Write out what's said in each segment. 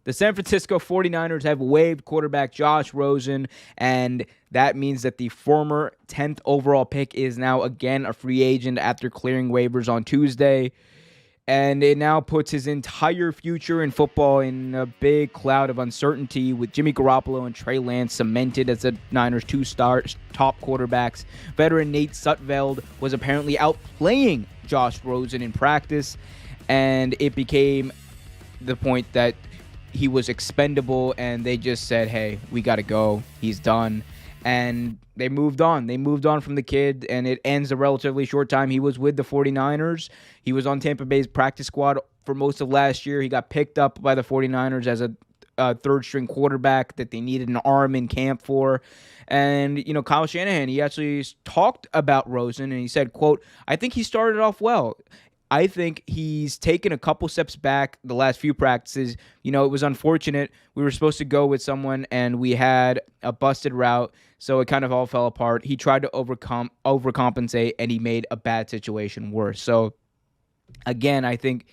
The San Francisco 49ers have waived quarterback Josh Rosen, and that means that the former 10th overall pick is now again a free agent after clearing waivers on Tuesday. And it now puts his entire future in football in a big cloud of uncertainty, with Jimmy Garoppolo and Trey Lance cemented as the Niners' top quarterbacks. Veteran Nate Sudfeld was apparently outplaying Josh Rosen in practice, and it became the point that he was expendable, and they just said, hey, we got to go. He's done. And they moved on. They moved on from the kid, and it ends a relatively short time. He was with the 49ers. He was on Tampa Bay's practice squad for most of last year. He got picked up by the 49ers as a third-string quarterback that they needed an arm in camp for. And, Kyle Shanahan, he actually talked about Rosen, and he said, quote, I think he started off well. I think he's taken a couple steps back the last few practices. It was unfortunate. We were supposed to go with someone, and we had a busted route, so it kind of all fell apart. He tried to overcompensate, and he made a bad situation worse. So, again, I think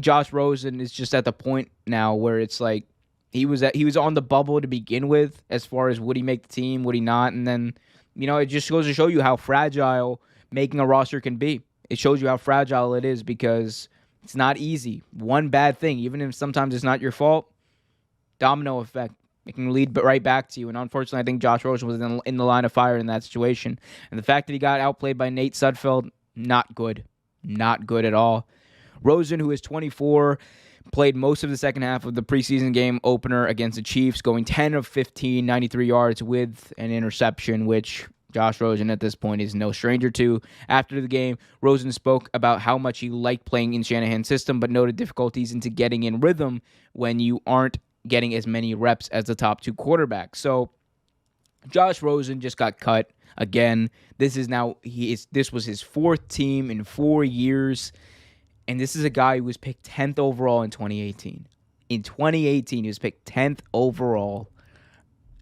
Josh Rosen is just at the point now where it's like he was on the bubble to begin with, as far as would he make the team, would he not, and then it just goes to show you how fragile making a roster can be. It shows you how fragile it is, because it's not easy. One bad thing, even if sometimes it's not your fault, domino effect. It can lead right back to you. And unfortunately, I think Josh Rosen was in the line of fire in that situation. And the fact that he got outplayed by Nate Sudfeld, not good. Not good at all. Rosen, who is 24, played most of the second half of the preseason game opener against the Chiefs, going 10 of 15, 93 yards with an interception, which Josh Rosen at this point is no stranger to. After the game, Rosen spoke about how much he liked playing in Shanahan's system, but noted difficulties into getting in rhythm when you aren't getting as many reps as the top two quarterbacks. So Josh Rosen just got cut again. This was his fourth team in 4 years, and this is a guy who was picked 10th overall in 2018. In 2018, he was picked 10th overall.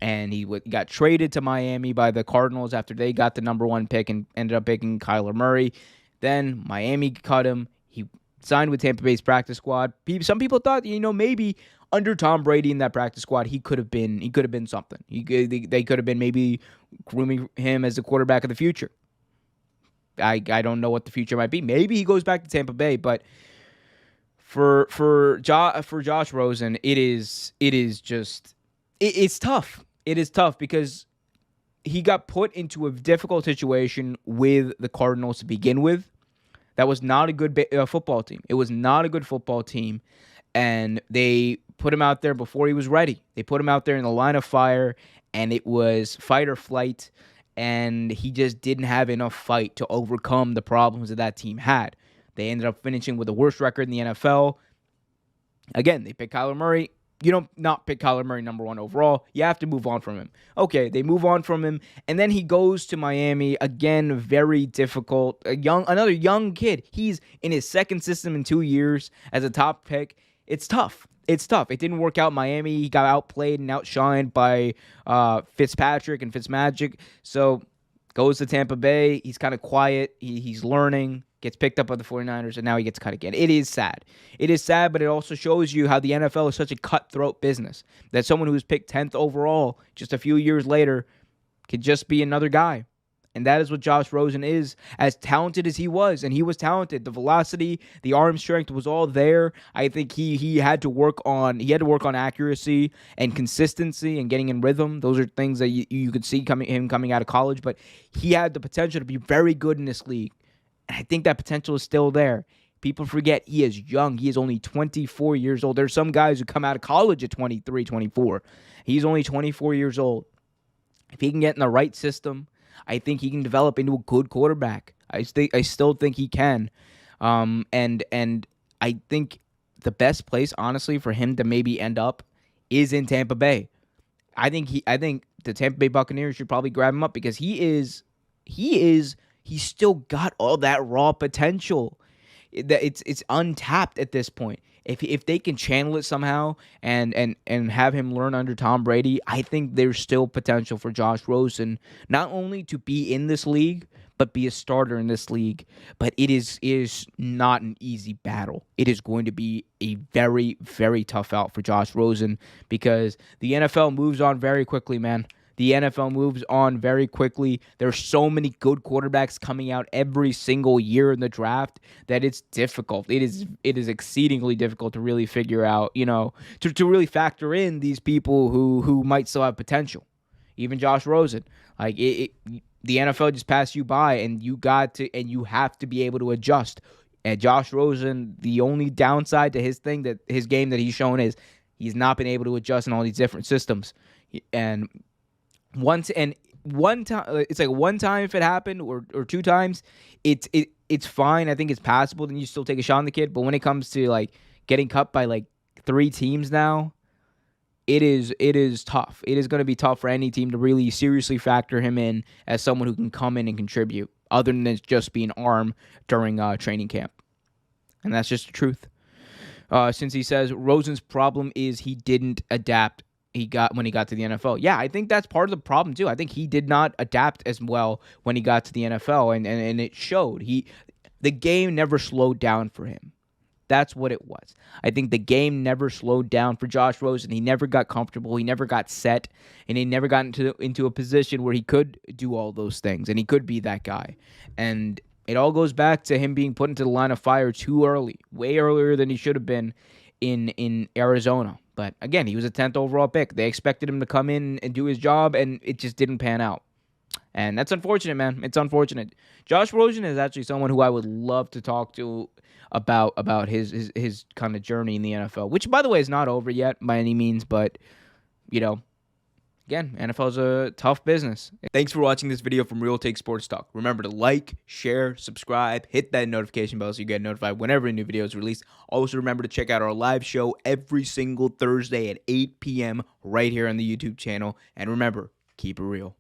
And he got traded to Miami by the Cardinals after they got the number one pick and ended up picking Kyler Murray. Then Miami cut him. He signed with Tampa Bay's practice squad. Some people thought, maybe under Tom Brady in that practice squad, he could have been something. They could have been maybe grooming him as the quarterback of the future. I don't know what the future might be. Maybe he goes back to Tampa Bay, but for Josh Rosen, it's tough. It is tough because he got put into a difficult situation with the Cardinals to begin with. That was not a good football team. It was not a good football team, and they put him out there before he was ready. They put him out there in the line of fire, and it was fight or flight, and he just didn't have enough fight to overcome the problems that team had. They ended up finishing with the worst record in the NFL. Again, they picked Kyler Murray. You don't not pick Kyler Murray number one overall. You have to move on from him. Okay, they move on from him, and then he goes to Miami. Again, very difficult. Another young kid. He's in his second system in 2 years as a top pick. It's tough. It didn't work out in Miami. He got outplayed and outshined by Fitzpatrick and Fitzmagic. So goes to Tampa Bay. He's kind of quiet. He's learning. Gets picked up by the 49ers, and now he gets cut again. It is sad. It is sad, but it also shows you how the NFL is such a cutthroat business, that someone who was picked 10th overall just a few years later could just be another guy. And that is what Josh Rosen is, as talented as he was. And he was talented. The velocity, the arm strength was all there. I think he had to work on accuracy and consistency and getting in rhythm. Those are things that you could see coming out of college. But he had the potential to be very good in this league. And I think that potential is still there. People forget he is young. He is only 24 years old. There's some guys who come out of college at 23, 24. He's only 24 years old. If he can get in the right system, I think he can develop into a good quarterback. I still think he can. And I think the best place, honestly, for him to maybe end up is in Tampa Bay. I think the Tampa Bay Buccaneers should probably grab him up, because he's still got all that raw potential. It's untapped at this point. If they can channel it somehow and have him learn under Tom Brady, I think there's still potential for Josh Rosen not only to be in this league, but be a starter in this league. But it is not an easy battle. It is going to be a very, very tough out for Josh Rosen because the NFL moves on very quickly, man. The NFL moves on very quickly. There's so many good quarterbacks coming out every single year in the draft that it's difficult. It is exceedingly difficult to really figure out, to really factor in these people who might still have potential. Even Josh Rosen. Like the NFL just passed you by, and you have to be able to adjust. And Josh Rosen, the only downside to his game that he's shown is he's not been able to adjust in all these different systems. And one time, it's like one time if it happened, or two times, it's fine. I think it's passable. Then you still take a shot on the kid. But when it comes to like getting cut by like 3 teams now, it is tough. It is going to be tough for any team to really seriously factor him in as someone who can come in and contribute, other than just being an arm during training camp. And that's just the truth. Since he says Rosen's problem is he didn't adapt when he got to the NFL. Yeah, I think that's part of the problem too. I think he did not adapt as well when he got to the NFL, and it showed. The game never slowed down for him. That's what it was. I think the game never slowed down for Josh Rosen. He never got comfortable. He never got set, and he never got into a position where he could do all those things, and he could be that guy. And it all goes back to him being put into the line of fire too early, way earlier than he should have been in Arizona. But again, he was a 10th overall pick. They expected him to come in and do his job, and it just didn't pan out. And that's unfortunate, man. It's unfortunate. Josh Rosen is actually someone who I would love to talk to about his kind of journey in the NFL, which, by the way, is not over yet by any means. But, again, NFL is a tough business. Thanks for watching this video from Real Take Sports Talk. Remember to like, share, subscribe, hit that notification bell so you get notified whenever a new video is released. Also, remember to check out our live show every single Thursday at 8 p.m. right here on the YouTube channel. And remember, keep it real.